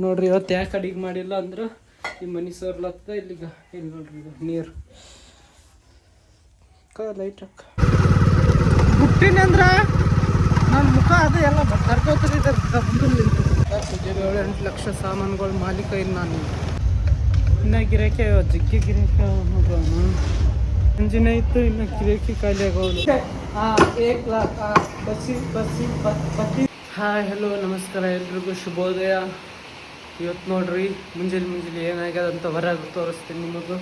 ನೋಡ್ರಿ ಇವತ್ತು ಯಾಕೆ ಅಡಿಗೆ ಮಾಡಿಲ್ಲ ಅಂದ್ರೆ ಈ ಮನೆ ಸೋರ್ಲತ್ತ ಇಲ್ಲಿಗ ಇಲ್ಲಿ ನೋಡ್ರಿ ಇದು ನೀರು ಲೈಟ್ ಹಾಕ ಬಿಟ್ಟಿನಿ ಅಂದ್ರೆ ನನ್ನ ಮುಖ ಅದು ಎಲ್ಲ ಕರ್ಕೋತಿದ್ದೆ ಮುಂದೆ 7-8 ಲಕ್ಷ ಸಾಮಾನುಗಳ ಮಾಲೀಕ ಇನ್ನು ನಾನು ಇನ್ನು ಗಿರಾಕಿ ಜಿಗ್ಗಿ ಗಿರಾಕಿ ಹೋಗೋಣ ಮುಂಜಿನ ಇತ್ತು ಇನ್ನು ಗಿರಾಕಿ ಖಾಲಿ ಆಗೋದು ಹಾಯ್ ಹಲೋ ನಮಸ್ಕಾರ ಎಲ್ರಿಗೂ ಶುಭೋದಯ. ಇವತ್ತು ನೋಡ್ರಿ ಮುಂಜಾನೆ ಏನಾಗ್ಯದ ಅಂತ ಹೊರಗೆ ತೋರಿಸ್ತೀನಿ ನಿಮಗೂ.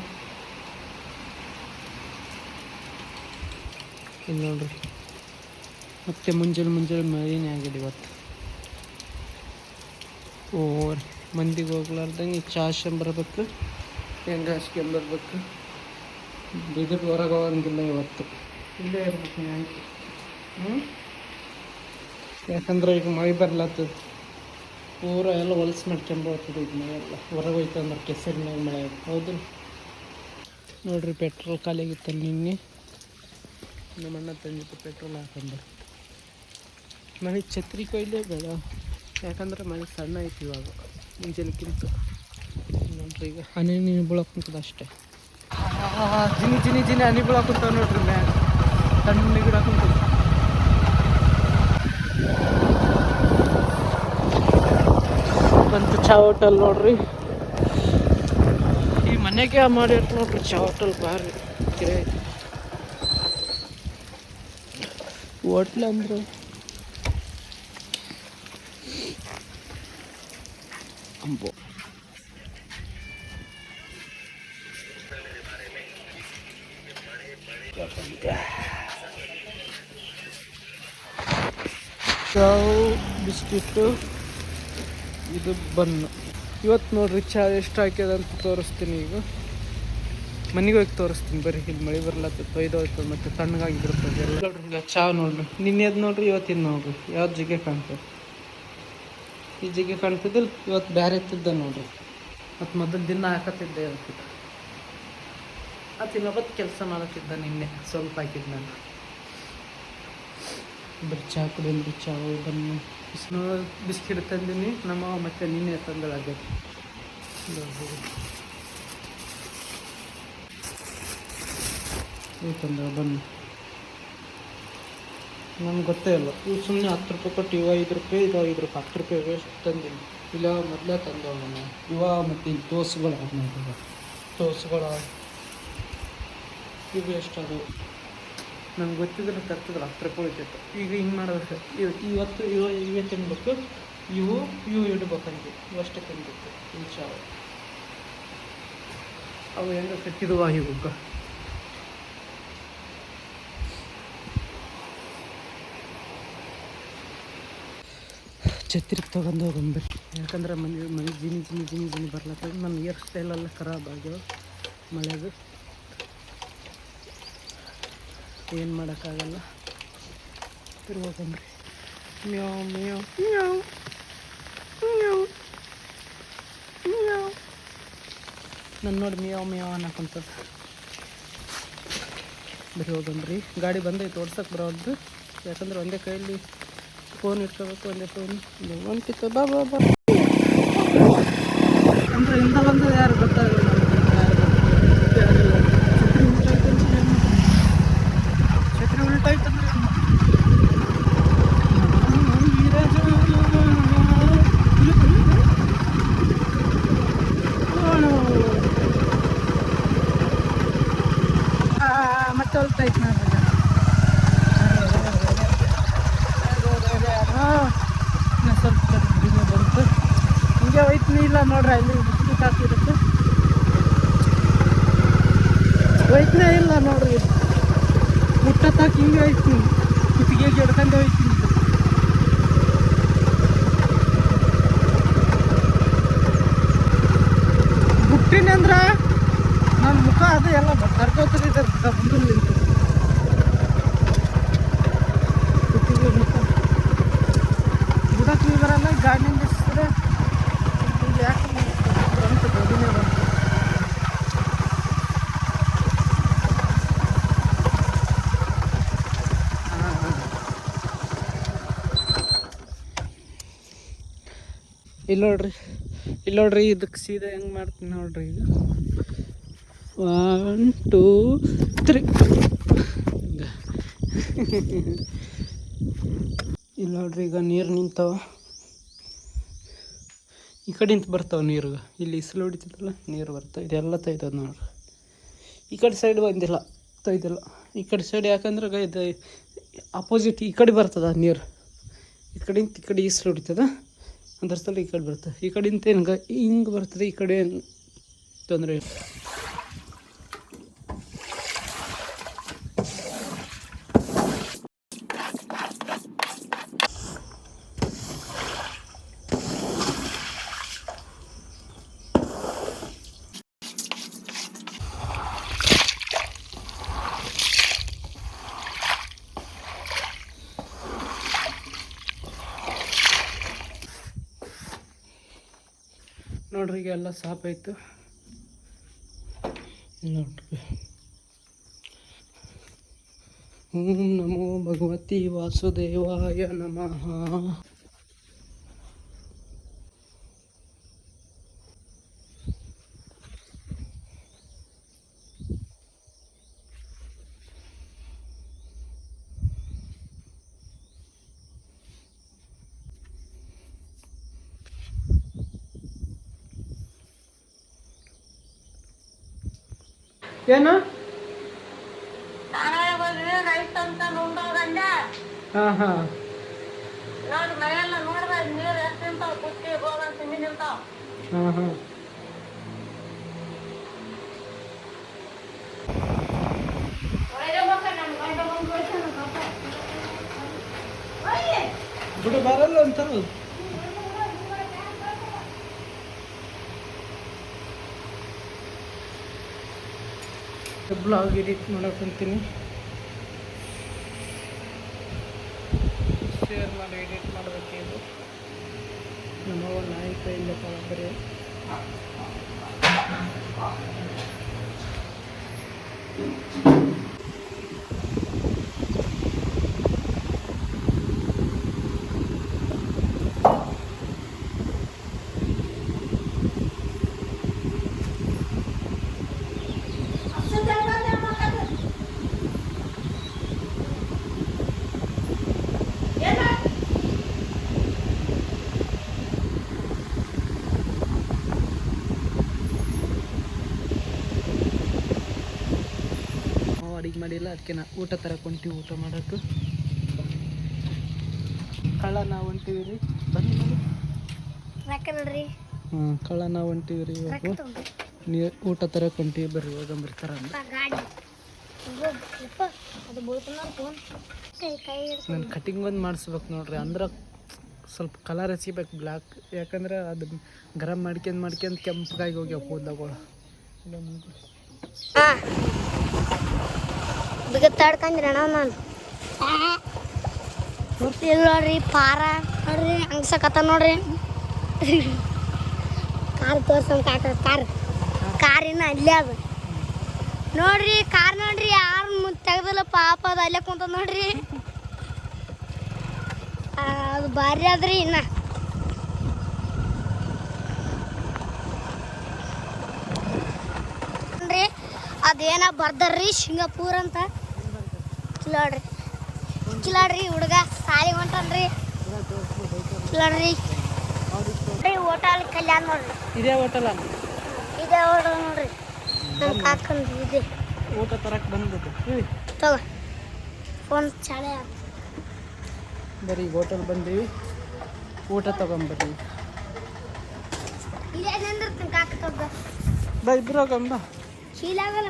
ಇಲ್ಲಿ ನೋಡ್ರಿ ಮತ್ತೆ ಮುಂಜಾನೆ ಮಳೆನೇ ಆಗಿದೆ ಇವತ್ತು. ಮಂದಿಗೆ ಹೋಗ್ಲಾರ್ದಂಗೆ ಚಾ ಬರ್ಬೇಕು, ಹೆಂಗೆ ಹಾಸ್ಕೊಂಬರ್ಬೇಕು. ಬಿದ್ರ ಹೊರಗೆ ಹೋಗಂಗಿಲ್ಲ ಇವತ್ತು, ಇಲ್ಲೇ ಇರ್ಬೇಕು ಯಾಕೆ ಯಾಕಂದ್ರೆ ಈಗ ಮಳೆ ಬರ್ಲತ್ತದ. ಪೂರ ಎಲ್ಲ ಹೊಲಸು ಮಾಡ್ಕೊಂಬರ್ತದೆ ಈಗ ಮಳೆ ಎಲ್ಲ. ಹೊರಗೆ ಹೋಯ್ತು ಅಂದ್ರೆ ಕೆಸರಿನಾಗ ಮಳೆ ಹೌದು ನೋಡ್ರಿ. ಪೆಟ್ರೋಲ್ ಖಾಲಿ ಆಗಿತ್ತಲ್ಲ ನಿನ್ನೆ, ನಮ್ಮ ಅಣ್ಣ ತಂದಿತ್ತು ಪೆಟ್ರೋಲ್ ಹಾಕೊಂಡ್ರು. ಮಳೆ ಛತ್ರಿ ಕೊಯ್ಲೇ ಬೇಡ, ಯಾಕಂದ್ರೆ ಮಳೆ ಸಣ್ಣ ಐತಿ ಇವಾಗ ಮುಂಜಾನೆಕ್ಕಿಂತ. ನೋಡ್ರಿ ಈಗ ಹನಿ ನೀರು ಬೀಳಕ್ಕಂತದ ಅಷ್ಟೇ. ಜಿನಿ ಹನಿ ಬೀಳಕ್ಕಂತಾವ ನೋಡ್ರಿ. ಮ್ಯಾಗ ತಣ್ಣಗೆ ಗಿಡಕ್ಕಂತದ. ಬಂತು ಚಾ ಹೋಟೆಲ್ ನೋಡ್ರಿ. ಈ ಮನೆಗೆ ಮಾಡಿಟ್ಟು ನೋಡ್ರಿ ಚಾ ಹೋಟೆಲ್ ಭಾರಿ ಗಿರಾಕಿ. ಹೋಟ್ಲ್ ಅಂದ್ರೆ ಅಂಬೋ ಚಾವು ಬಿಸ್ಕಿಟ್ಟು ಇದು ಬನ್ನು. ಇವತ್ತು ನೋಡ್ರಿ ಚಾ ಎಷ್ಟು ಹಾಕ್ಯದ ಅಂತ ತೋರಿಸ್ತೀನಿ. ಈಗ ಮನೆಗೆ ಹೋಗಿ ತೋರಿಸ್ತೀನಿ. ಬರೀ ಇಲ್ಲಿ ಮಳೆ ಬರ್ಲತ್ತ ತೊಯ್ದೋಯ್ತು ಮತ್ತು ತಣ್ಣಗಾಗಿಬಿಡ್ತದೆ ಎಲ್ಲ. ನೋಡ್ರಿ ಈಗ ಚಾ ನೋಡ್ರಿ, ನಿನ್ನೆದು ನೋಡ್ರಿ ಇವತ್ತಿನ ನೋಡ್ರಿ ಯಾವ್ದು ಜಿಗ್ಗೆ ಕಾಣ್ತದೆ. ಈ ಜಿಗ್ಗೆ ಕಾಣ್ತಿದ್ದಿಲ್ಲ, ಇವತ್ತು ಬೇರೆ ಎತ್ತಿದ್ದ ನೋಡ್ರಿ. ಮತ್ತು ಮೊದಲು ದಿನ ಹಾಕತ್ತಿದ್ದೆ ಅಂತಿದ್ದ. ಇನ್ನೊಬ್ಬತ್ತು ಕೆಲಸ ಮಾಡತ್ತಿದ್ದ. ನಿನ್ನೆ ಸ್ವಲ್ಪ ಹಾಕಿದ್ದು ನಾನು. ಬರೀ ಚಾ ಕುಡಿಯಲ್ರಿ. ಚಾ ಬನ್ನು ಬಿಸ್ಕಿಟ್ ತಂದೀನಿ ನಮ್ಮ ಮತ್ತೆ ನಿನ್ನೆ ತಂದಳಾಗೈತಿ. ತಂದ ಬನ್ನಿ. ನಮ್ಗೆ ಗೊತ್ತೇ ಇಲ್ಲ. ಇವು ಸುಮ್ಮನೆ 10 ರೂಪಾಯಿ ಕೊಟ್ಟು ಇವ 5 ರೂಪಾಯಿ, ಇದು 5 ರೂಪಾಯಿ, 10 ರೂಪಾಯಿ ವೇಸ್ಟ್ ತಂದೀನಿ. ಇಲ್ಲ ಮೊದಲೇ ತಂದವ ನಾನು ಇವ. ಮತ್ತು ಇಲ್ಲಿ ತೋಸುಗಳು ಇವು ಎಷ್ಟು ಅದು ನಂಗೆ ಗೊತ್ತಿದ್ರೆ ತರ್ತಿದ್ರೆ 10 ರೂಪಾಯಿ ಉಳಿತೈತೆ. ಈಗ ಹಿಂಗೆ ಮಾಡ್ಬೇಕು. ಇವತ್ತು ಇವೇ ತಿನ್ಬೇಕು, ಇವು ಇಡ್ಬೇಕಂಗೆ. ಇವಷ್ಟೇ ತಿನ್ಬೇಕು. ಚಾ ಅವು ಹೆಂಗೆ ಕಟ್ಟಿದುವ ಇವಾಗ. ಛತ್ರಿ ತೊಗೊಂಡು ಹೋಗಂಬರಿ. ಯಾಕಂದ್ರೆ ಮನೆ ಜಿನಿ ಬರ್ಲತ್ತದ. ನನ್ನ ಹೇರ್ ಸ್ಟೈಲೆಲ್ಲ ಖರಾಬ್ ಆಗ್ಯಾವ ಮಳೆದು. ಏನು ಮಾಡೋಕ್ಕಾಗಲ್ಲ. ತಿರ್ಗೋಗಂಬ್ರಿ. ಮ್ಯಾವ್ ಮ್ಯಾವ್ ಮ್ಯಾವ್ ಮ್ಯಾವ್ ಮ್ಯಾವ್. ನನ್ನ ನೋಡಿ ಮ್ಯಾವ್ ಅನ್ನಕ್ಕಂತದ. ಬರೀ ಹೋಗಂಬ್ರಿ. ಗಾಡಿ ಬಂದೈತೆ, ಓಡ್ಸಕ್ಕೆ ಬರೋದು. ಯಾಕಂದ್ರೆ ಒಂದೇ ಕೈಯಲ್ಲಿ ಫೋನ್ ಇಟ್ಕೋಬೇಕು. ಒಂದೇ ಫೋನ್ ಒಂಟಿತ್ತು. ಬಾ ಅಂದರೆ ಇಂಥ ಬಂದು ಯಾರು ಗೊತ್ತಾಗಲ್ಲ. ಛತ್ರಿ ಉಲ್ಟಾಯ್ತಂದ್ರೆ ಮತ್ತೆ ಹೊಲ್ತಾಯ್ತು ನೋಡ್ರಿ. ಸ್ವಲ್ಪ ಬಂತು ಹಿಂಗೆ ಹೋಯ್ತೀನಿ. ಇಲ್ಲ ನೋಡ್ರಿ ಅಲ್ಲಿ ಬಿಸ್ಕಿಟ್ ಹಾಕಿರುತ್ತೆ. ಹೋಯ್ತನೇ ಇಲ್ಲ ನೋಡ್ರಿ. ಮುಟ್ಟತ್ತಾಕಿ ಹಿಂಗೆ ಹೋಯ್ತೀನಿ. ಕುತ್ತಿಗೆ ಎಡ್ಕೊಂಡು ಹೋಯ್ತೀನಿ. ಬಿಟ್ಟಿನಿ ಅಂದ್ರೆ ನನ್ನ ಮುಖ ಅದು ಎಲ್ಲ ಕರ್ಕೋತಿದ್ದೆ ಮುಂದೆ ನಿಂತು. ಕುತ್ತಿಗೆ ಮುಖ ಬಿಡಕ್ಕೆ ಬರಲ್ಲ. ಗಾಡಿ ನಿಲ್ಲಿಸಿದ್ರೆ ಯಾಕೆ ಬಂತು ಗಡಿನೇ ಬಂತು. ಇಲ್ಲಿ ನೋಡ್ರಿ ಇಲ್ಲಿ ನೋಡ್ರಿ, ಇದಕ್ಕೆ ಸೀದಾ ಹೆಂಗೆ ಮಾಡ್ತೀನಿ ನೋಡ್ರಿ. ಈಗ 1 2 3 ಇಲ್ಲಿ ನೋಡ್ರಿ, ಈಗ ನೀರು ನಿಂತಾವ. ಈ ಕಡೆಂತ ಬರ್ತಾವೆ ನೀರು. ಇಲ್ಲಿ ಇಸಲು ಹೊಡಿತಿದ್ದಲ್ಲ, ನೀರು ಬರ್ತಾವೆ. ಇದೆಲ್ಲ ತೊಯ್ತದ ನೋಡ್ರಿ. ಈ ಕಡೆ ಸೈಡ್ ಬಂದಿಲ್ಲ, ತೊಯ್ದಿಲ್ಲ. ಈ ಕಡೆ ಸೈಡ್ ಯಾಕಂದ್ರೆ ಇದು ಅಪೋಸಿಟ್ ಈ ಕಡೆ ಬರ್ತದ ನೀರು. ಈ ಕಡೆಂತ ಈ ಕಡೆ ಇಸಲು ಹೊಡಿತದ, ಅದ್ರ ಸಲ ಈ ಕಡೆ ಬರ್ತದೆ. ಈ ಕಡೆಂತ ಹಿಂಗೆ ಬರ್ತದೆ, ಈ ಕಡೆ ತೊಂದರೆ ಇಲ್ಲ. ನೋಡ್ರಿ, ಈಗ ಎಲ್ಲ ಸಾಪ್ ಆಯಿತು ನೋಡ್ರಿ. ಓಂ ನಮೋ ಭಗವತಿ ವಾಸುದೇವಾಯ ನಮಃ. ಏನು? ಹಾಂ ಹಾಂ ಹಾಂ ಹಾಂ. ಬಿಡು, ಬರಲ್ಲ ಅಂತಾರ. ಬ್ಲಾಗ್ ಎಡಿಟ್ ಮಾಡಕ್ಕಂತೀನಿ. ಶೇರ್ ಮಾಡಿ ಎಡಿಟ್ ಮಾಡಬೇಕಿದು. ನಮ್ಮವ ನಾಯಿ ಕೈಯಿಂದ ಬರೀ ಅಡಿಗೆ ಮಾಡಿಲ್ಲ. ಅದಕ್ಕೆ ನಾ ಊಟ ತರಕ್ಕೆ ಹೊಂಟಿವಿ, ಊಟ ಮಾಡೋಕ್ಕೆ. ಕಳ್ಳ ನಾವು ಹೊಂಟಿವಿ ರೀ. ಬನ್ನಿ ನೋಡ್ರಿ. ಕಳ್ಳ ನಾವು ಹೊಂಟಿವಿ ರೀ. ಇವಾಗ ನೀವು ಊಟ ತರಕ್ಕೆ ಹೊಂಟಿವಿ, ಬರ್ರಿ ಹೋಗಂಬ್ರಿ ತರ. ನಾನು ಕಟಿಂಗ್ ಒಂದು ಮಾಡಿಸ್ಬೇಕು ನೋಡ್ರಿ. ಅಂದ್ರೆ ಸ್ವಲ್ಪ ಕಲರ್ ಹಚ್ಚಿಬೇಕು ಬ್ಲ್ಯಾಕ್. ಯಾಕಂದ್ರೆ ಅದು ಗರಂ ಮಾಡ್ಕೊಂಡು ಕೆಂಪಗಾಗಿ ಹೋಗ್ಯಾವ ಕೂದಲಗಳು. ಬಿಗತ್ತಾಡ್ಕಂದ್ರಣ ನಾನು ಇಲ್ಲ ನೋಡ್ರಿ. ಪಾರ ನೋಡ್ರಿ ಹಂಗ್ಸಕತ್ತ ನೋಡ್ರಿ. ಕಾರ್ ತೋರ್ಸಂಗ ಕಾರಿನ ಅಲ್ಲೇ ಅದು ನೋಡ್ರಿ. ಕಾರ್ ನೋಡ್ರಿ, ಯಾರು ತೆಗ್ದಲ್ಲ ಪಾಪ, ಅದು ಅಲ್ಲೇ ಕುಂತ ನೋಡ್ರಿ. ಅದು ಭಾರಿ ಅದ್ರಿ. ಇನ್ನ ಅದೇನ ಬರ್ದಾರ್ರಿ ಸಿಂಗಾಪುರ್ ಅಂತ. ಕಿಲಾಡ್ರಿ ಹುಡುಗ ಸಾಲಿ ಹೊಂಟನ್ರಿ. ಕಿಲಾಡ್ರಿ ಹೋಟೆಲ್ ಕಲ್ಯಾಣ ನೋಡ್ರಿ. ಇದೇ ಹೋಟೆಲ್ ನೋಡ್ರಿ. ನಮ್ಮ ಕಾಕಂದ್ರಿ ಇದೆ. ಊಟ ತರಕ್ಕೆ ಬಂದ್ಬಿಟ್ಟು ತಗೋ ಫೋನ್ ಚಾಳೆ ಬರೀ ಹೋಟೆಲ್ ಬಂದೀವಿ, ಊಟ ತಗೊಂಬರ್ರಿ. ಇದೇನಂದ್ರೆ ಕಾಕ ತಗ್ಗ ಬಾ, ಇಬ್ರು ಹೋಗಂಬ. ಕೀಲಾಗಲ್ಲ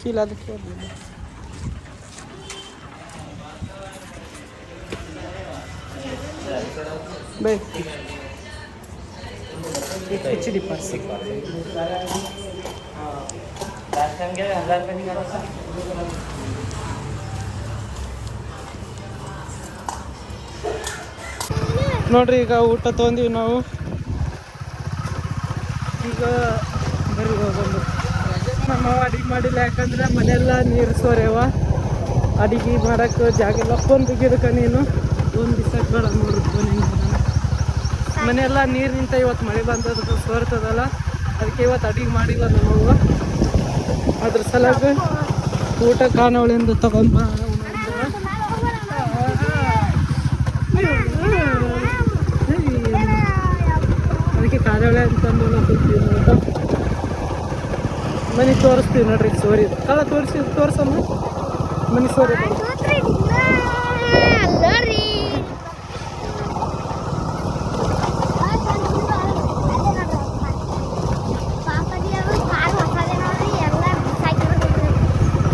ಕೀಲಾದಕ್ಕೆ HD पास ನೋಡ್ರಿ. ಈಗ ಊಟ ತೊಗೊಂಡಿವಿ ನಾವು. ಈಗ ಬರೀ ಹೋಗೋದು. ನಮ್ಮ ಅಡಿಗೆ ಮಾಡಿಲ್ಲ, ಯಾಕಂದ್ರೆ ಮನೆಯೆಲ್ಲ ನೀರು ಸೋರ್ಯವ. ಅಡಿಗೆ ಮಾಡೋಕ್ಕೆ ಜಾಗ ಇಲ್ಲ. ಫೋನ್ ತೆಗಿಯೋದಕ್ಕೆ ನೀನು ಒಂದು ದಿವಸ ಬೇಡ ನೋಡ್ರಿ. ಫೋನ್ ಹೆಂಗೆ ಮನೆಯೆಲ್ಲ ನೀರು ನಿಂತ ಇವತ್ತು ಮಳೆ ಬಂದದ್ದು ಸೋರ್ತದಲ್ಲ, ಅದಕ್ಕೆ ಇವತ್ತು ಅಡಿಗೆ ಮಾಡಿಲ್ಲ ನಮ್ಮವ್ವ. ಅದ್ರ ಸಲಾಗ ಊಟ ಖಾನಾವಳಿಯಿಂದ ತಗೊಂಡ್ ಬಾ ಅದಕ್ಕೆ ಖಾನಾವಳಿ ಅಂತಂದು ಕೂತೀವಿ ಊಟ. ಮನೆ ತೋರಿಸ್ತೀವಿ ನೋಡ್ರಿ ಸೋರಿ ಕಳ ತೋರ್ಸಮ್ಮ ಮನೆ ಸೋರಿ.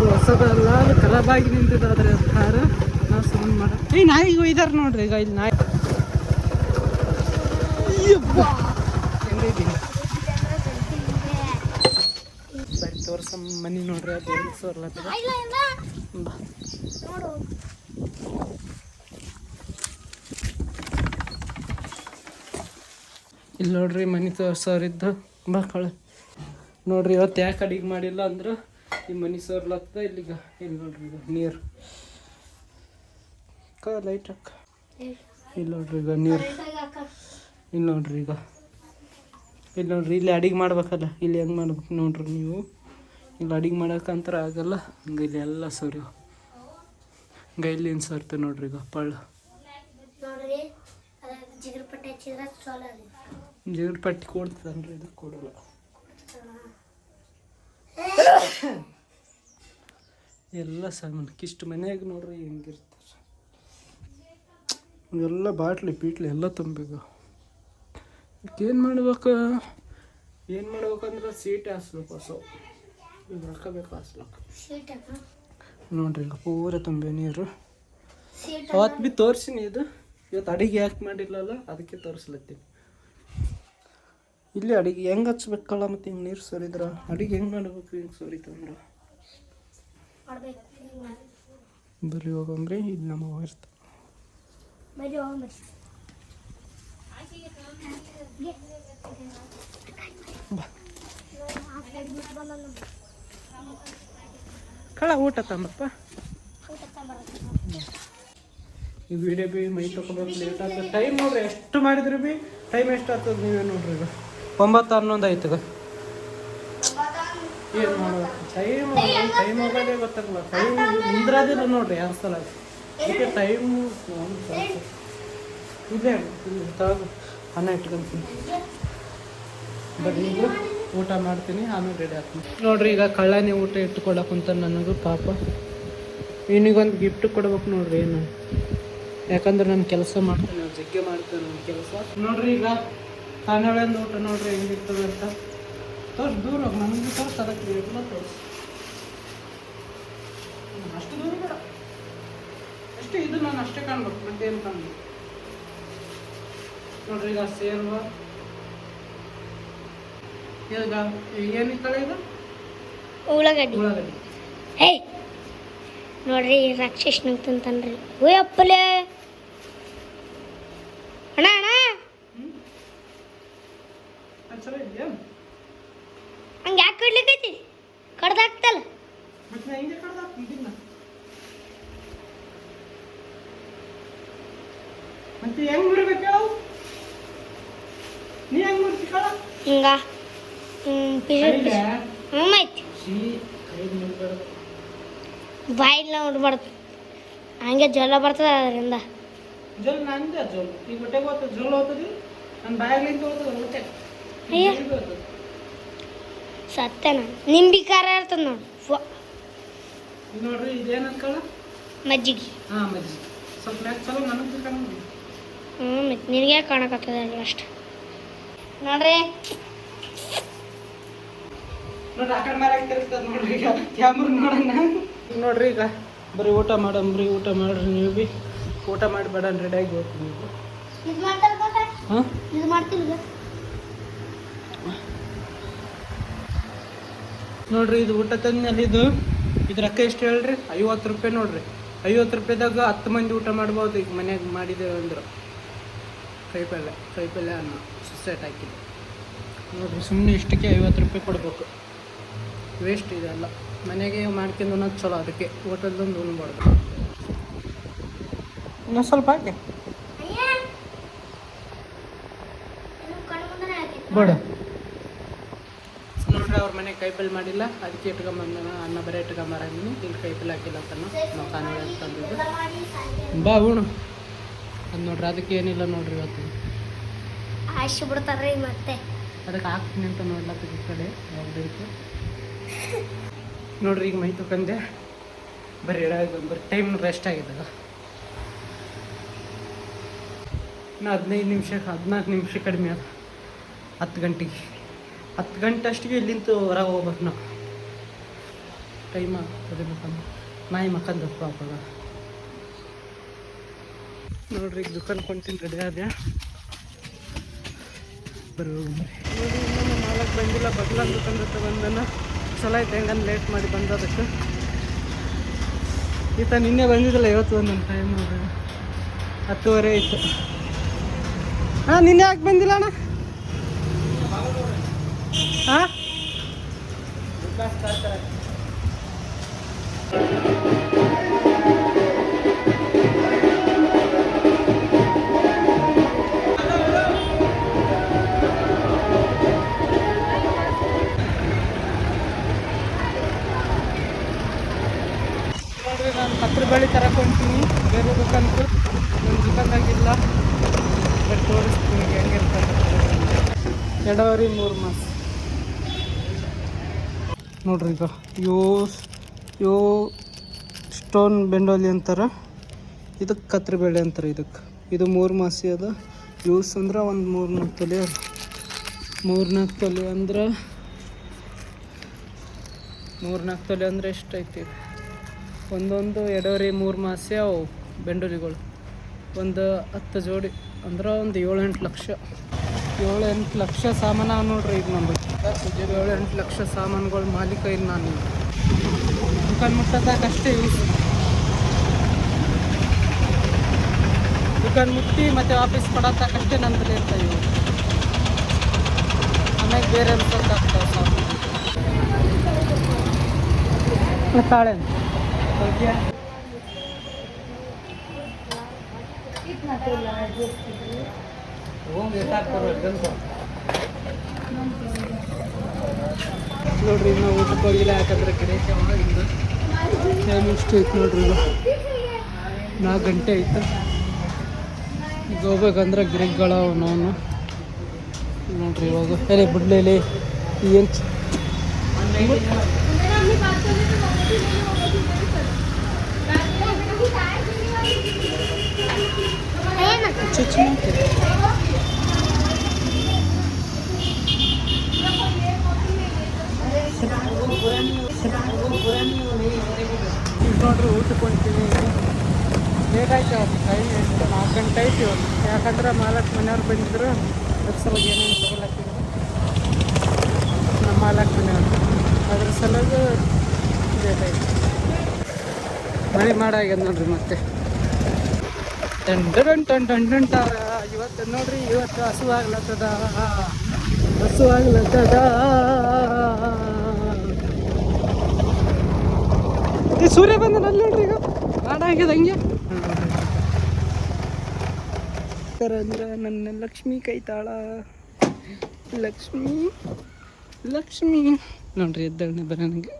ಹೊಸದಲ್ಲ, ಅದು ಖರಾಬಾಗಿ ನಿಂತಿದ್ದಾದ್ರೆ ಕಾರು. ನಾವು ಸುಮ್ಮನೆ ಮಾಡ ನಾಯಿಗೆ ಒಯ್ದಾರ ನೋಡ್ರಿ. ಈಗ ಇಲ್ಲಿ ನಾಯಿ ಬರೀ ತೋರ್ಸಮ್ಮ ಮನೆ ನೋಡ್ರಿ. ಅದು ಸೋರ್ಲತ್ತದ ಬಾ. ಇಲ್ಲಿ ನೋಡ್ರಿ ಮನೆ ತೋರ್ಸೋರಿದ್ದು ಬಾ ಕಳ ನೋಡ್ರಿ. ಇವತ್ತು ಯಾಕೆ ಅಡಿಗೆ ಮಾಡಿಲ್ಲ ಅಂದ್ರೆ ಈ ಮನೆ ಸೋರ್ಲತ್ತ. ಇಲ್ಲಿಗ ಇಲ್ಲಿ ನೋಡ್ರಿ ಈಗ ನೀರು ಲೈಟ್ ಹಾಕ. ಇಲ್ಲಿ ನೋಡ್ರಿ ಈಗ ನೀರು. ಇಲ್ಲಿ ನೋಡ್ರಿ ಈಗ ಇಲ್ಲಿ ನೋಡ್ರಿ ಇಲ್ಲಿ ಅಡಿಗೆ ಮಾಡ್ಬೇಕಲ್ಲ. ಇಲ್ಲಿ ಹೆಂಗೆ ಮಾಡ್ಬೇಕು ನೋಡ್ರಿ ನೀವು. ಇಲ್ಲಿ ಅಡಿಗೆ ಮಾಡೋಕ್ಕಂತರ ಆಗಲ್ಲ. ಹಂಗೆ ಇಲ್ಲಿ ಎಲ್ಲ ಸೋರಿ ಹಂಗ ಇಲ್ಲಿ ಏನು ಸೋರ್ತೇವೆ ನೋಡ್ರಿ. ಈಗ ಪಳ್ಳ ಜಿಗರ್ ಪಟ್ಟಿ ಕೊಡ್ತದನ್ರಿ. ಇದು ಕೊಡಲ್ಲ. ಎಲ್ಲ ಸಾಮಾನು ಕಿಷ್ಟು ಮನ್ಯಾಗ ನೋಡ್ರಿ ಹೆಂಗಿರ್ತಾರೆ. ಎಲ್ಲ ಬಾಟ್ಲಿ ಪೀಟ್ಲಿ ಎಲ್ಲ ತುಂಬಿಗ. ಏನು ಮಾಡ್ಬೇಕು ಸೀಟೆ ಹಾಸ್ಬೇಕು. ಹೊಸವು ಈಗ ಹಾಕಬೇಕು ಹಾಸ್ಬೇಕು ನೋಡ್ರಿ. ಈಗ ಪೂರ ತುಂಬಿ ನೀರು. ಅವತ್ತು ಭೀ ತೋರಿಸಿನಿ. ಇದು ಇವತ್ತು ಅಡಿಗೆ ಯಾಕೆ ಮಾಡಿಲ್ಲಲ್ಲ ಅದಕ್ಕೆ ತೋರಿಸ್ಲತ್ತೀನಿ. ಇಲ್ಲಿ ಅಡಿಗೆ ಹೆಂಗೆ ಹಚ್ಬೇಕಲ್ಲ. ಮತ್ತು ಹಿಂಗೆ ನೀರು ಸೋರಿದ್ರ ಅಡಿಗೆ ಹೆಂಗೆ ಮಾಡ್ಬೇಕು. ಹಿಂಗೆ ಸೋರಿತಂದ್ರೆ ಬರ್ರಿ ಹೋಗಂಬ್ರಿ. ಇದು ನಮ್ಮ ಇರ್ತ ಕಳ ಊಟ ತಂಬಪ್ಪ. ಈ ವಿಡಿಯೋ ಬಿ ಮೈ ತಗೊಬೇಕು ಲೇಟ್ ಆಗ್ತದೆ. ಟೈಮ್ ನೋಡ್ರಿ ಎಷ್ಟು ಮಾಡಿದ್ರಿ ಬಿ ಟೈಮ್ ಎಷ್ಟು ಆಗ್ತದೆ ನೀವೇ ನೋಡ್ರಿ. ಈಗ 9:11 ಆಯ್ತದ. ಏನು ಮಾಡ್ಬೇಕು ಟೈಮ್ ಹೋಗೋದೇ ಗೊತ್ತಾಗಲ್ಲ. ಟೈಮ್ ನಿಂದ್ರದಿಲ್ಲ ನೋಡ್ರಿ ಯಾವ ಸಲ. ಅದಕ್ಕೆ ಟೈಮು ಇದೆ ತಗೋ ಅನ್ನ ಇಟ್ಕೊಂತೀನಿ. ಬರೀ ಈಗ ಊಟ ಮಾಡ್ತೀನಿ, ಆಮೇಲೆ ರೆಡಿ ಆಗ್ತೀನಿ ನೋಡ್ರಿ. ಈಗ ಕಳ್ಳನೇ ಊಟ ಇಟ್ಕೊಳಕ್ಕೆ ಕುಂತ ನನಗೂ ಪಾಪ. ಇವನಿಗೊಂದು ಗಿಫ್ಟ್ ಕೊಡ್ಬೇಕು ನೋಡ್ರಿ. ಏನು ಯಾಕಂದ್ರೆ ನಾನು ಕೆಲಸ ಮಾಡ್ತೇನೆ, ಜಗ್ಗೆ ಮಾಡ್ತೇನೆ ನನ್ನ ಕೆಲಸ ನೋಡ್ರಿ. ಈಗ ಖಾನಾವಳಿಯಿಂದ ಊಟ ನೋಡ್ರಿ ಹೆಂಗಿರ್ತದೆ ಅಂತ ತೋರ್ಸಿ. ದೂರ ಹೋಗಿ ನನಗೆ ತೋರಿಸಿ. ಅದಕ್ಕೆ ಎಲ್ಲ ತೋರಿಸಿ. ಅಷ್ಟು ದೂರ ಬೇಡ, ಅಷ್ಟೇ. ಇದು ನಾನು ಅಷ್ಟೇ ಕಾಣ್ಬೇಕು, ಮತ್ತೇನು ಕಾಣ್ಬೇಕು ನೋಡ್ರಿ. ಈಗ ಸೇರುವ ಈಗ ಏನಿತ್ತಲ್ಲ ಇದು ಉಳ್ಳಾಗಡ್ಡಿ. ಹೇ ನೋಡ್ರಿ ರಾಕ್ಷಸ್ ನಿಂತಂತನ್ರಿ. ಅಪ್ಪಲೇ ಅಣ್ಣ ಚಲೋ ಇದೆಯಾ? ಹಂಗೆ ಯಾಕೆ ಕಡ್ಲಿಕ್ಕೈತಿ? ಕಡ್ದಾಕ್ತಲ್ಲ ಮತ್ತೆ ಹಿಂಗೆ ಕಡ್ದಾಕ್ತಿದ್ದಿಲ್ಲ. ಮತ್ತೆ ಹೆಂಗ್ ಮುರಿಬೇಕು ಹೇಳು? ನೀ ಹೆಂಗ್ ಮುರಿತಿ ಕಳ? ಹಿಂಗ ಬಾಯಿಲ್ಲ ನೋಡ್ಬಾರ್ದು. ಹಂಗೆ ಜಲ ಬರ್ತದೆ ಅದರಿಂದ. ಜಲ್ ನಂದೆ ಜಲ್. ಈಗ ಹೊಟ್ಟೆಗೆ ಹೋಗ್ತದೆ ಜಲ್ ಹೋಗ್ತದೆ. ನನ್ನ ಬಾಯಾಗ್ಲಿಂದ ಹೋಗ್ತದೆ ಹೊಟ್ಟೆ. ಅಯ್ಯ ಸತ್ಯ ನಾನು ನಿಂಬಿ ಖಾರ ಇರ್ತದೆ ನೋಡಿ. ನೋಡ್ರಿ ಇದೇನಂತ ಕಳ? ಮಜ್ಜಿಗೆ. ಹಾಂ ಮಜ್ಜಿಗೆ. ಸ್ವಲ್ಪ ಮ್ಯಾಕ್ ಚಲೋ ನನಗೆ ಕಾಣೋದು. ಮತ್ತೆ ನಿನಗೆ ಕಾಣಕತ್ತದ ಅಷ್ಟು ನೋಡ್ರಿ. ನೋಡ್ರಿ ಆ ಕಡೆ ಮಾರಾಗ ತಿರುಗ್ತದೆ ನೋಡ್ರಿ. ಈಗ ಕ್ಯಾಮ್ರ ನೋಡೋಣ ನೋಡ್ರಿ. ಈಗ ಬರೀ ಊಟ ಮಾಡಂಬ್ರಿ. ಊಟ ಮಾಡ್ರಿ ನೀವು ಭೀ. ಊಟ ಮಾಡಿ ಬೇಡ ರೆಡಿಯಾಗಿ ಹೋಗ್ತೀನಿ ನೀವು. ಹಾಂ ಇದು ಮಾಡ್ತೀನಿ ನೋಡ್ರಿ. ಇದು ಊಟ ತಂದ್ಮೇಲೆ ಇದು ರೊಕ್ಕ ಎಷ್ಟು ಹೇಳ್ರಿ? 50 ರೂಪಾಯಿ ನೋಡ್ರಿ. 50 ರೂಪಾಯಿದಾಗ 10 ಮಂದಿ ಊಟ ಮಾಡ್ಬೋದು. ಈಗ ಮನ್ಯಾಗ ಮಾಡಿದ್ದೇವೆ ಅಂದ್ರೆ ಕೈ ಪಲ್ಯ ಅನ್ನ ಸೆಟ್ ಹಾಕಿದ್ದು ನೋಡ್ರಿ. ಸುಮ್ಮನೆ ಇಷ್ಟಕ್ಕೆ 50 ರೂಪಾಯಿ ಕೊಡ್ಬೇಕು. ವೇಸ್ಟ್ ಇದೆಲ್ಲ. ಮನೆಗೆ ಮಾಡ್ಕೊಂಡು ಅನ್ನೋದು ಚಲೋ. ಅದಕ್ಕೆ ಹೋಟೆಲ್ದೊಂದು ಉಣ್ಬಾರ್ದು. ಇನ್ನೊಂದು ಸ್ವಲ್ಪ ಹಾಕಿ. ಬೇಡ ನೋಡ್ರಿ ಅವ್ರ ಮನೆ ಕೈಪಲ್ಲಿ ಮಾಡಿಲ್ಲ, ಅದಕ್ಕೆ ಇಟ್ಕೊಂಬಂದ ಅನ್ನ ಬರೀ ಇಟ್ಕೊಂಬರಂದಿನಿ. ಇಲ್ಲಿ ಕೈಪಲ್ಲಿ ಹಾಕಿಲ್ಲ ತನ್ನ ನಾವು ಕಾನೂನು ತಂದಿದ್ದು ಬಾ ಉಣು ಅದು ನೋಡ್ರಿ. ಅದಕ್ಕೆ ಏನಿಲ್ಲ ನೋಡ್ರಿ ಇವತ್ತು ಆಶೆ ಬಿಡ್ತಾರ್ರಿ ಮತ್ತೆ ಅದಕ್ಕೆ ಹಾಕ್ತೀನಿ ಅಂತ ನೋಡ್ಲತ್ತ ಈ ಕಡೆ ಯಾವ್ದಕ್ಕೆ ನೋಡ್ರಿ. ಈಗ ಮೈ ತಗೊಂಡೆ ಬರೀ ಟೈಮ್ ರೆಸ್ಟ್ ಆಗಿದ್ದಾಗ ಇನ್ನು 15 ನಿಮಿಷ 14 ನಿಮಿಷ ಕಡಿಮೆ ಅದ 10 ಗಂಟೆಗೆ 10 ಗಂಟೆ ಅಷ್ಟಿಗೆ ಇಲ್ಲಿಂದ ಹೊರಗೆ ಹೋಗ್ಬೇಕು ನಾವು. ಟೈಮ್ ಆಗ್ತದೆ ಮಕ್ಕಂದು ನಾಯಿ ಮಕ್ಕಂದು ಪಾಪದ ನೋಡ್ರಿ. ಈಗ ದುಕಾನ್ ಕೊಂತೀನಿ ರೆಡಿ ಆದ್ಯಾ ಬರೀ ನೋಡ್ರಿ. ಇನ್ನೂ ನಾಲ್ಕು ಬಂದಿಲ್ಲ. ಬಗ್ಲನ್ ದುಕಾನ್ ಜೊತೆ ಬಂದನ ಚಲೋ ಐತೆ. ಹೆಂಗಂದು ಲೇಟ್ ಮಾಡಿ ಬಂದದಕ್ಕೆ ಈತ ನಿನ್ನೆ ಬಂದಿದ್ದಿಲ್ಲ, ಇವತ್ತು ಒಂದೊಂದು ಟೈಮ್ ನೋಡ್ರಿ 10:30 ಆಯಿತು. ಹಾಂ ನಿನ್ನೆ ಯಾಕೆ ಬಂದಿಲ್ಲ ಅಣ್ಣ? ಹಾಂ ನೋಡ್ರಿ, ನಾನು ಹತ್ರ ಬಳಿ ತರಕೊಂತೀನಿ ಬೇರೆ ದುಕಾನ್ಗೆ. ನನ್ನ ದುಕಾನ್ದಾಗಿಲ್ಲ, ಬಟ್ ತೋರಿಸ್ತೀನಿ ಹೆಂಗಿರ್ತಾರೆ. 2.5-3 ಮಾಸ ನೋಡ್ರಿ. ಈಗ ಯೋ ಸ್ಟೋನ್ ಬೆಂಡೋಲಿ ಅಂತಾರೆ, ಇದಕ್ಕೆ ಕತ್ರಿ ಬೇಳೆ ಅಂತಾರೆ. ಇದು 3 ಮಾಸಿ ಅದ. ಯೂಸ್ ಅಂದ್ರೆ ಒಂದು 3-4 ತೊಲೆ ಅದ. 3-4 ತೊಲೆ ಅಂದ್ರೆ 3-4 ತೊಲೆ ಅಂದರೆ ಎಷ್ಟೈತಿ? ಒಂದೊಂದು 2.5-3 ಮಾಸಿ ಅವು ಬೆಂಡೋಲಿಗಳು. ಒಂದು 10 ಜೋಡಿ ಅಂದ್ರೆ ಒಂದು 7-8 ಲಕ್ಷ. 7-8 ಲಕ್ಷ ಸಾಮಾನು ನೋಡ್ರಿ. ಈಗ ನಮಗೆ 7-8 ಲಕ್ಷ ಸಾಮಾನುಗಳ ಮಾಲೀಕ ಇಲ್ಲ ನಾನು. ದುಕಾನ್ ಮುಟ್ಟೋದಕ್ಕಷ್ಟೇ ಯೂಸ್. ದುಕಾನ್ ಮುಟ್ಟಿ ಮತ್ತೆ ವಾಪಸ್ ಕೊಡೋದಕ್ಕಷ್ಟೇ ನಂತರ ಇರ್ತಾವೆ ಇವು. ಆಮೇಲೆ ಬೇರೆ ಆಗ್ತಾವೆ ಸಾಮಾನು. ತಾಳೆ ನೋಡ್ರಿ. ನಾವು ಊಟಕ್ಕೆ ಹೋಗಿಲ್ಲ, ಯಾಕಂದ್ರೆ ಕಡೆ ಟೈಮ್ ಇಷ್ಟು ಐತೆ ನೋಡ್ರಿ. ಈಗ 4 ಗಂಟೆ ಐತೆ. ಈಗ ಹೋಗ್ಬೇಕಂದ್ರೆ ಗಿರಿಗಳವ ನಾನು ನೋಡ್ರಿ. ಇವಾಗ ಎಲೆ ಬಿಡ್ಲೇಲಿ ಏನು ಚುಚ್ಚು ನೋಡ್ರಿ. ಊಟಕ್ಕೆ ಹೊಂಟೀನಿ. ಲೇಟ್ ಆಯ್ತು, ಟೈಮ್ ಎಷ್ಟು 4 ಗಂಟೆ ಐತಿ ಇವಾಗ. ಯಾಕಂದ್ರೆ ಮಾಲಕ್ ಮನೆಯವ್ರು ಬಂದಿದ್ರು, ಅದ್ರ ಸಲುವಾಗಿ ಏನೇನು ತಗೊಳಕ್ತಿದ್ರು ನಮ್ಮ ಮಾಲಕ್ ಮನೆಯವ್ರು. ಅದ್ರ ಸಲುವಾಗಿ ಲೇಟ್ ಆಯ್ತು. ಮಳೆ ಮಾಡಾಗ್ಯದ ನೋಡ್ರಿ. ಮತ್ತೆ ಟಂಟ ಇವತ್ತು ನೋಡ್ರಿ. ಇವತ್ತು ಹಸುವಾಗ್ಲತ್ತದ. ಈ ಸೂರ್ಯ ಬಂದನಲ್ಲಿ ನೋಡ್ರಿ. ಈಗ ಮಾಡಾಗ್ಯದ ಹಂಗೆ ಅಂದ್ರೆ ನನ್ನ ಲಕ್ಷ್ಮಿ ಕೈತಾಳ. ಲಕ್ಷ್ಮಿ ನೋಡ್ರಿ ಎದ್ದಳನೆ ಬರ ನನಗೆ.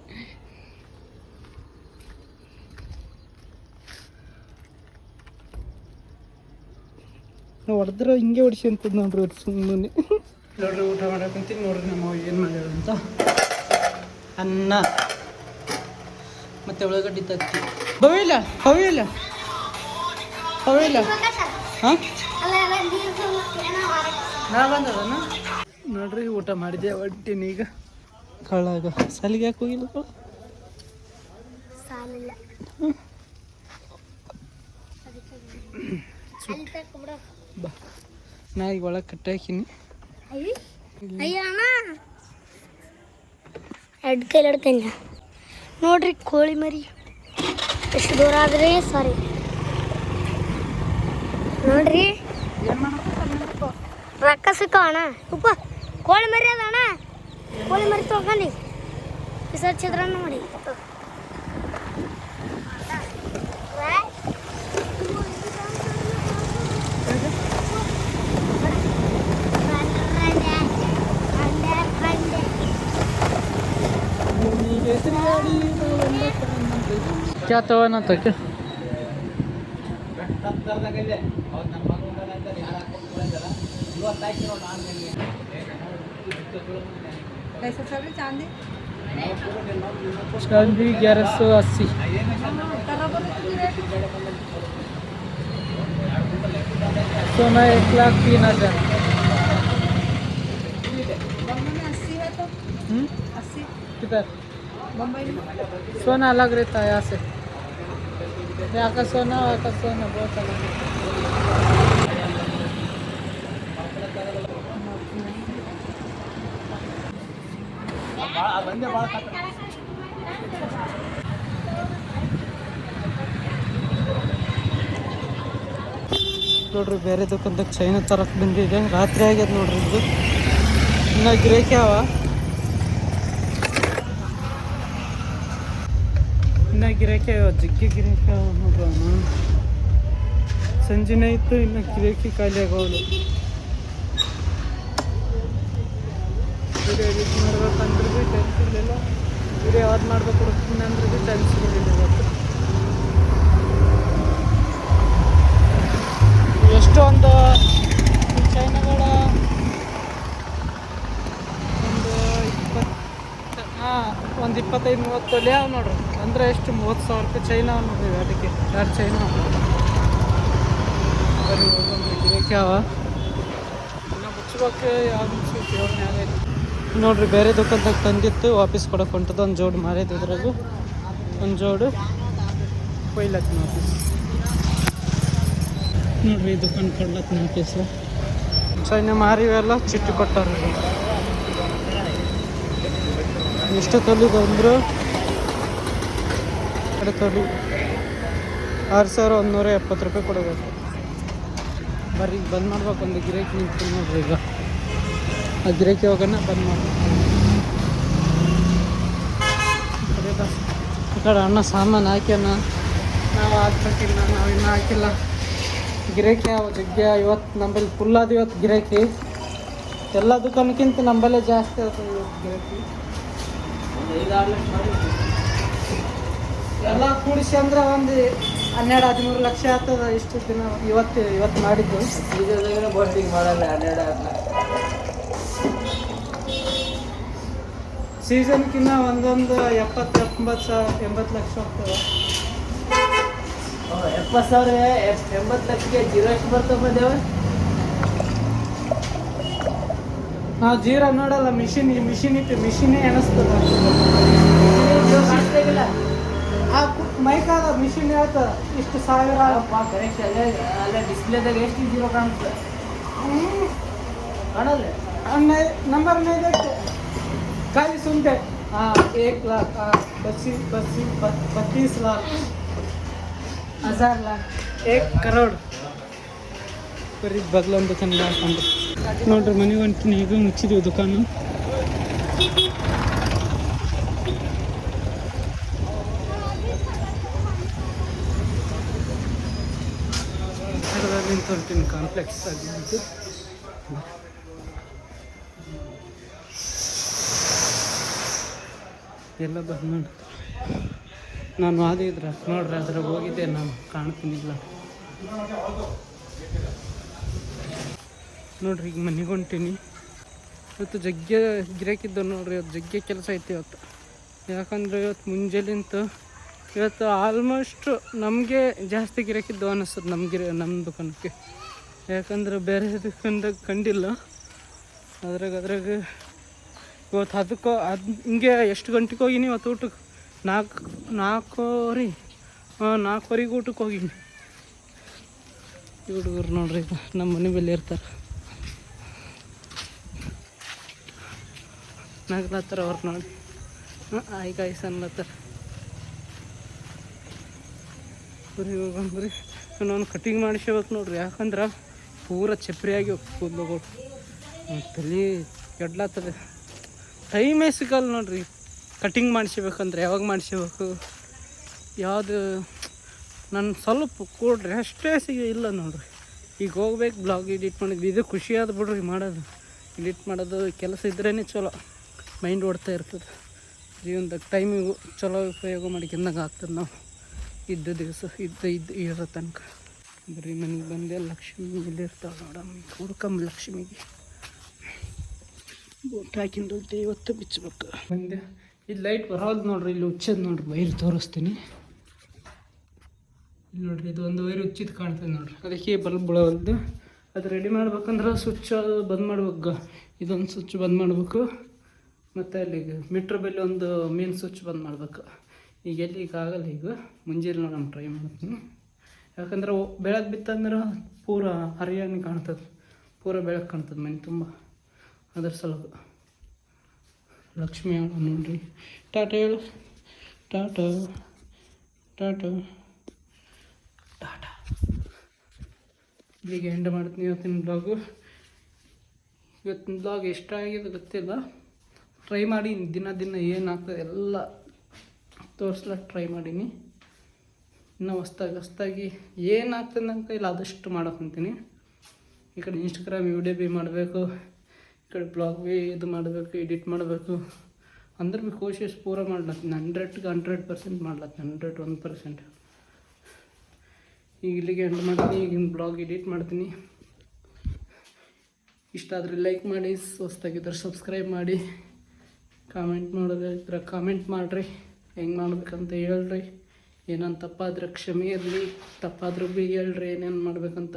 ನಾವು ಹೊಡೆದ್ರೆ ಹಿಂಗೆ ಹೊಡಿಸ್ಕೊಂತದ್ ನೋಡ್ರಿ. ಸುಮ್ಮನೆ ನೋಡ್ರಿ. ಊಟ ಮಾಡಕ್ಕಂತೀನಿ ನೋಡ್ರಿ. ನಮ್ಮ ಏನು ಮಾಡ್ಯಾಳ ಅಂತ ಅನ್ನ ಮತ್ತೆ ಉಳ್ಳಾಗಡ್ಡಿ ತತ್ತಿ. ಹವಿಲ್ಲ ಹಾಂ ನಾ ಬಂದದನ ನೋಡ್ರಿ. ಊಟ ಮಾಡಿದೆ ಹೊಂಟೀನಿ ಈಗ. ಕಳ್ಳಾಗ ಸಾಲಿಗೆ ಯಾಕೆ ಹೋಗಿಲ್ಲ? ಬಾ, ನಾ ಈಗ ಒಳಗೆ ಕಟ್ಟಾಕಿನಿ. ಎರಡು ಕೈಲಿ ಹಿಡ್ತೇನೆ ನೋಡ್ರಿ. ಕೋಳಿ ಮರಿ ಎಷ್ಟು ದೂರ ಆದ್ರೆ ಸಾರಿ ನೋಡ್ರಿ. ರೊಕ್ಕ ಸಿಕ್ಕವಣ್ಣ. ಉಪ್ಪ ಕೋಳಿ ಮರಿ ಅದ ಅಣ್ಣ. ಕೋಳಿ ಮರಿ ತೊಗೊಂಡು ವಿಸರ್ಜಿದ್ರ ನೋಡಿ. ತಿರುಗಾಡಿ क्या तवाना था क्या चांदी 1180 सोना 1,03,000 किधर सोना अलग रहता है यहाँ से यहाँ का सोना वहाँ का सोना बहुत अलग है ನೋಡ್ರಿ ಬೇರೆ ದುಕಾನ್ದಾಗ ಚೈನಾ ತರಕ್ಕೆ ಬಂದಿದೆ ರಾತ್ರಿ ಆಗ್ಯದ ನೋಡ್ರಿ ಇದು ಇನ್ನ ಗಿರಾಕಿ ಅವ ಇನ್ನ ಗಿರಾಕಿ ಜಗ್ಗಿ ಗಿರಾಕಿ ಅವ ನೋಡ್ರಿ ಸಂಜೆನೇ ಇತ್ತು ಇನ್ನು ಗಿರಾಕಿ ಖಾಲಿ ಆಗೋದು ವಿಡಿಯೋ ಎಡಿಟ್ ಮಾಡ್ಬೇಕಂದ್ರೆ ಭೀ ಟೈಮ್ ಸಿಗಲಿಲ್ಲ ವಿಡಿಯೋ ಯಾವ್ದು ಮಾಡ್ಬೇಕು ಹುಡುಕ್ತೀನಿ ಅಂದ್ರೆ ಭೀ ಟೈಮ್ ಸಿಗಲಿಲ್ಲ ಇವತ್ತು ಎಷ್ಟೊಂದು ಚೈನಾಗಳ ಒಂದು 25-30 ತೊಲೆ ಅವ ನೋಡ್ರಿ ಅಂದರೆ ಎಷ್ಟು 30,000 ರೂಪಾಯಿ ಚೈನಾ ಅವ ನೋಡ್ರಿ ಅದಕ್ಕೆ 2 ಚೈನಾ ಬರೀ ಹೋಗೊಂದು ಗಿರಾಕಿ ಅವ ಇನ್ನು ಮುಚ್ಚಬೇಕು ಯಾವ್ದು ಮುಚ್ಚಬೇಕು ಯೋಚನೆ ಆಗೈತಿ ನೋಡ್ರಿ ಬೇರೆ ದುಕಾನ್ದಾಗ ತಂದಿತ್ತು ವಾಪಸ್ ಕೊಡೋಕೆ ಹೊಂಟದ ಒಂದು ಜೋಡು ಮಾರೈತಿ ಇದ್ರಾಗು ಒಂದು ಜೋಡು ಕೊಯ್ಲಕ್ಕೆ ವಾಪಸ್ ನೋಡ್ರಿ ದುಕಾನ್ ಕೊಡ್ಲಕ್ಕೆ ವಾಪಸ್ ಚೈನಾ ಮಾರಿವೆಲ್ಲ ಚಿಟ್ಟಿ ಕೊಟ್ಟಾರ ಎಷ್ಟು ತೊಲಿದಂದ್ರು ಕಡೆ ತೊಲಿ 6,170 ರೂಪಾಯಿ ಕೊಡಬೇಕು ಬರ್ರಿ ಬಂದ್ ಮಾಡ್ಬೇಕು ಒಂದು ಗಿರಾಕಿ ನಿಂತು ನೋಡ್ರಿ ಈಗ ಆ ಗಿರಾಕಿ ಹೋಗೋಣ ಬಂದ್ ಮಾಡ್ಬೇಕು ಈ ಕಡೆ ಅಣ್ಣ ಸಾಮಾನು ಹಾಕ್ಯಾನ ನಾವು ಹಾಕ್ಬೇಕಿಲ್ಲ ನಾವು ಇನ್ನೂ ಹಾಕಿಲ್ಲ ಗಿರಾಕಿ ಯಾವ ಜಗ್ಗ ಇವತ್ತು ನಂಬಲ್ಲಿ ಫುಲ್ ಆದ ಇವತ್ತು ಗಿರಾಕಿ ಎಲ್ಲ ದುಕಾನಕ್ಕಿಂತ ನಂಬಲ್ಲೇ ಜಾಸ್ತಿ ಆಗ್ತದೆ ಇವತ್ತು ಗಿರಾಕಿ ಎಲ್ಲ ಕೂಡಿಸಿ ಅಂದ್ರೆ ಒಂದು 12-13 ಲಕ್ಷ ಆಗ್ತದ ಇಷ್ಟು ದಿನ ಇವತ್ತು ಮಾಡಿದ್ದು ಬೋಟಿಂಗ್ ಮಾಡಲ್ಲ 12 ಸೀಸನ್ಕಿನ್ನ ಒಂದೊಂದು 70-80 ಲಕ್ಷ ಹೋಗ್ತದೆ 70,000 80 ಲಕ್ಷಕ್ಕೆ ಜೀರೋ ಎಷ್ಟು ಬರ್ತಪ್ಪ ದೇವ ನಾವು ಜೀರೋ ನೋಡಲ್ಲ ಮಿಷಿನೇ ಎಣಿಸ್ತದ ಆ ಮೈಕಾದ ಮಿಷಿನ್ ಹೇಳ್ತದ ಇಷ್ಟು 1,000 ಕರೆಕ್ಟ್ ಅಲ್ಲೇ ಡಿಸ್ಪ್ಲೇದಾಗ ಎಷ್ಟು ಜೀರೋ ಕಾಣುತ್ತೆ ಕಾಣಲ್ಲ नंबर नहीं देखते खाली सुनते 1 लाख 32 लाख 1,000 लाख 1 करोड़ ಬರೀ ಬಗ್ಲೊಂದು ದುಕಾನ್ ಹಾಕೊಂಡು ನೋಡ್ರಿ ಮನೆ ಹೊಂಟಿನಿ ಈಗ ಮುಚ್ಚಿದೀವಿ ದುಕಾನು ಹೊಂಟಿನಿ ಕಾಂಪ್ಲೆಕ್ಸ್ ಆಗಿದ್ದು ಎಲ್ಲ ಬಂದು ನೋಡಿ ನಾನು ಆದಿದ್ರ ನೋಡ್ರಿ ಅದ್ರಾಗ ಹೋಗಿದ್ದೆ ನಾನು ಕಾಣ್ತೀನಿಲ್ಲ ನೋಡ್ರಿ ಈಗ ಮನೆಗೆ ಹೊಂಟೀನಿ ಇವತ್ತು ಜಗ್ಗೆ ಗಿರಾಕಿದ್ದು ನೋಡ್ರಿ ಇವತ್ತು ಜಗ್ಗೆ ಕೆಲಸ ಐತಿ ಇವತ್ತು ಯಾಕಂದರೆ ಇವತ್ತು ಮುಂಜಾನಿಂತ ಇವತ್ತು ಆಲ್ಮೋಸ್ಟ್ ನಮಗೆ ಜಾಸ್ತಿ ಗಿರಾಕಿದ್ದು ಅನ್ನಿಸ್ತದೆ ನಮ್ಮ ದುಕಾನಕ್ಕೆ ಯಾಕಂದ್ರೆ ಬೇರೆ ದುಕಾನ್ದಾಗ ಕಂಡಿಲ್ಲ ಅದ್ರಾಗ ಇವತ್ತು ಅದಕ್ಕೆ ಹಿಂಗೆ ಎಷ್ಟು ಗಂಟೆಗೆ ಹೋಗಿನಿ ಇವತ್ತು ಊಟಕ್ಕೆ 4:30 ಊಟಕ್ಕೆ ಹೋಗಿನಿ ಹುಡುಗರು ನೋಡ್ರಿ ಈಗ ನಮ್ಮ ಮನೆ ಬೆಲೆ ಇರ್ತಾರೆ ನಗ್ಲತ್ತಾರ ಅವ್ರು ನೋಡಿ ಆಯ್ಕಾಯ್ಸ್ ಅನ್ಲತ್ತಾರ ಬರೀ ಹೋಗಂದ್ರಿ ನಾನು ಕಟಿಂಗ್ ಮಾಡಿಸ್ಬೇಕು ನೋಡ್ರಿ ಯಾಕಂದ್ರೆ ಪೂರ ಚಪ್ರಿಯಾಗಿ ಕೂದಲುಗಳು ತಲೆ ಕೆಡ್ಲಾತದೆ ಟೈಮೇ ಸಿಗಲ್ಲ ನೋಡ್ರಿ ಕಟಿಂಗ್ ಮಾಡಿಸ್ಬೇಕಂದ್ರೆ ಯಾವಾಗ ಮಾಡಿಸ್ಬೇಕು ಯಾವುದು ನಾನು ಸ್ವಲ್ಪ ಕೊಡ್ರಿ ಅಷ್ಟೇ ಇಲ್ಲ ನೋಡ್ರಿ ಈಗ ಹೋಗ್ಬೇಕು ಬ್ಲಾಗ್ ಎಡಿಟ್ ಮಾಡಿದ್ವಿ ಇದು ಖುಷಿಯಾದ ಬಿಡ್ರಿ ಮಾಡೋದು ಎಡಿಟ್ ಮಾಡೋದು ಕೆಲಸ ಇದ್ರೇ ಚಲೋ ಮೈಂಡ್ ಓಡ್ತಾ ಇರ್ತದೆ ಜೀವನದಾಗ ಟೈಮಿಗೂ ಚಲೋ ಉಪಯೋಗ ಮಾಡ್ಕೊಂಡಾಗ ಆಗ್ತದೆ ನಾವು ಇದ್ದ ದಿವಸ ಇರೋ ತನಕ. ಬರೀ ಮನೆಗೆ ಬಂದೆ ಲಕ್ಷ್ಮಿ ಇಲ್ಲಿ ಇರ್ತಾವೆ ನೋಡಮ್ಮ, ಹುಡ್ಕಂಬ ಲಕ್ಷ್ಮಿಗೆ ಬೋಟ್ ಹಾಕಿಂದು ಇವತ್ತು ಬಿಚ್ಚಬೇಕು. ಬಂದೆ ಇಲ್ಲಿ ಲೈಟ್ ಬರೋದು ನೋಡ್ರಿ, ಇಲ್ಲಿ ಹುಚ್ಚದ್ ನೋಡ್ರಿ, ವೈರ್ ತೋರಿಸ್ತೀನಿ ಇಲ್ಲಿ ನೋಡ್ರಿ. ಇದು ಒಂದು ವೈರ್ ಹುಚ್ಚಿದ್ದು ಕಾಣ್ತದೆ ನೋಡ್ರಿ, ಅದಕ್ಕೆ ಬಲ್ಬ್ ಬಿಡೋದು. ಅದು ರೆಡಿ ಮಾಡ್ಬೇಕಂದ್ರೆ ಸ್ವಿಚ್ ಬಂದ್ ಮಾಡ್ಬೇಕು, ಇದೊಂದು ಸ್ವಿಚ್ ಬಂದ್ ಮಾಡಬೇಕು, ಮತ್ತು ಅಲ್ಲಿಗೆ ಮೀಟ್ರ್ ಬೆಲೆ ಒಂದು ಮೇನ್ ಸ್ವಿಚ್ ಬಂದ್ ಮಾಡ್ಬೇಕು. ಈಗ ಎಲ್ಲಿ ಈಗ ಆಗಲ್ಲ, ಈಗ ಮುಂಜಾನೆ ನೋಡೋಣ ಟ್ರೈ ಮಾಡ್ತೀನಿ. ಯಾಕಂದ್ರೆ ಬೆಳಗ್ಗೆ ಬಿತ್ತಂದ್ರೆ ಪೂರ ಹರಿಯಾಣಿ ಕಾಣ್ತದೆ, ಪೂರ ಬೆಳಕು ಕಾಣ್ತದೆ ಮನೆ ತುಂಬ. ಅದ್ರ ಸಲುವಾಗಿ ಲಕ್ಷ್ಮಿ ಹೇಳ ನೋಡ್ರಿ, ಟಾಟಾ ಹೇಳು, ಟಾಟಾ ಟಾಟಾ ಟಾಟಾ. ಇಲ್ಲಿಗೆ ಎಂಡ್ ಮಾಡ್ತೀನಿ ಇವತ್ತಿನ ಬ್ಲಾಗು. ಇವತ್ತಿನ ಬ್ಲಾಗ್ ಎಷ್ಟಾಗಿದೆ ಗೊತ್ತಿಲ್ಲ, ಟ್ರೈ ಮಾಡಿ ದಿನ ಏನಾಗ್ತದೆ ಎಲ್ಲ ತೋರಿಸ್ಲಕ್ಕೆ ಟ್ರೈ ಮಾಡೀನಿ. ಇನ್ನೂ ಹೊಸ್ದಾಗಿ ಏನಾಗ್ತದೆ ನನ್ನ ಕೈಲಿ ಆದಷ್ಟು ಮಾಡೋಕ್ಕಂತೀನಿ. ಈ ಕಡೆ ಇನ್ಸ್ಟಾಗ್ರಾಮ್ ವಿಡಿಯೋ ಭೀ ಮಾಡಬೇಕು, ಈ ಕಡೆ ಬ್ಲಾಗ್ ಭೀ ಇದು ಮಾಡಬೇಕು, ಎಡಿಟ್ ಮಾಡಬೇಕು. ಅಂದ್ರೆ ಭೀ ಕೋಶಿಶ್ ಪೂರ ಮಾಡ್ಲತ್ತೀನಿ, 100% ಮಾಡ್ಲತ್ತೀನಿ, 101%. ಈಗ ಇಲ್ಲಿಗೆ ಎಂಡ್ ಮಾಡ್ತೀನಿ, ಈಗಿನ ಬ್ಲಾಗ್ ಎಡಿಟ್ ಮಾಡ್ತೀನಿ. ಇಷ್ಟ ಆದರೆ ಲೈಕ್ ಮಾಡಿ, ಹೊಸ್ದಾಗಿದ್ದರೆ ಸಬ್ಸ್ಕ್ರೈಬ್ ಮಾಡಿ, ಕಾಮೆಂಟ್ ಮಾಡೋದಿದ್ರೆ ಕಾಮೆಂಟ್ ಮಾಡಿರಿ, ಹೆಂಗೆ ಮಾಡ್ಬೇಕಂತ ಹೇಳ್ರಿ. ಏನೇನು ತಪ್ಪಾದ್ರೆ ಕ್ಷಮೆ ಇರಲಿ, ತಪ್ಪಾದ್ರೂ ಭೀ ಹೇಳ್ರಿ ಏನೇನು ಮಾಡ್ಬೇಕಂತ,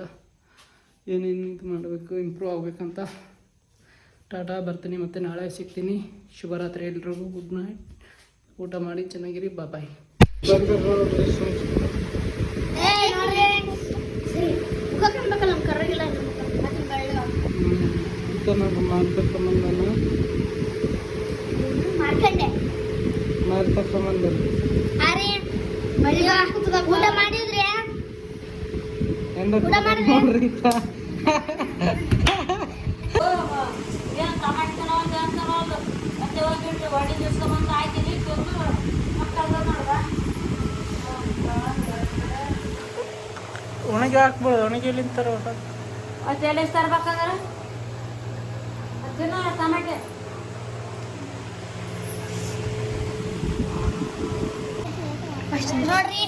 ಏನೇನು ಇದು ಮಾಡಬೇಕು, ಇಂಪ್ರೂವ್ ಆಗಬೇಕಂತ. ಟಾಟಾ, ಬರ್ತೀನಿ, ಮತ್ತು ನಾಳೆ ಸಿಗ್ತೀನಿ. ಶುಭರಾತ್ರಿ ಎಲ್ರಿಗೂ, ಗುಡ್ ನೈಟ್. ಊಟ ಮಾಡಿ ಚೆನ್ನಾಗಿರಿ, ಬಾಯ್. ಊಟ ಮಾಡಿದ್ರಿ ನೋಡ್ರಿ ಒಣಗಿ ಹಾಕ್ಬೋದು, ಒಣಗಿ ಎಲ್ಲಿಂತಾರ ತರ್ಬೇಕಂದ್ರೆ ಟಮಾಟೆ ನೋಡ್ರಿ.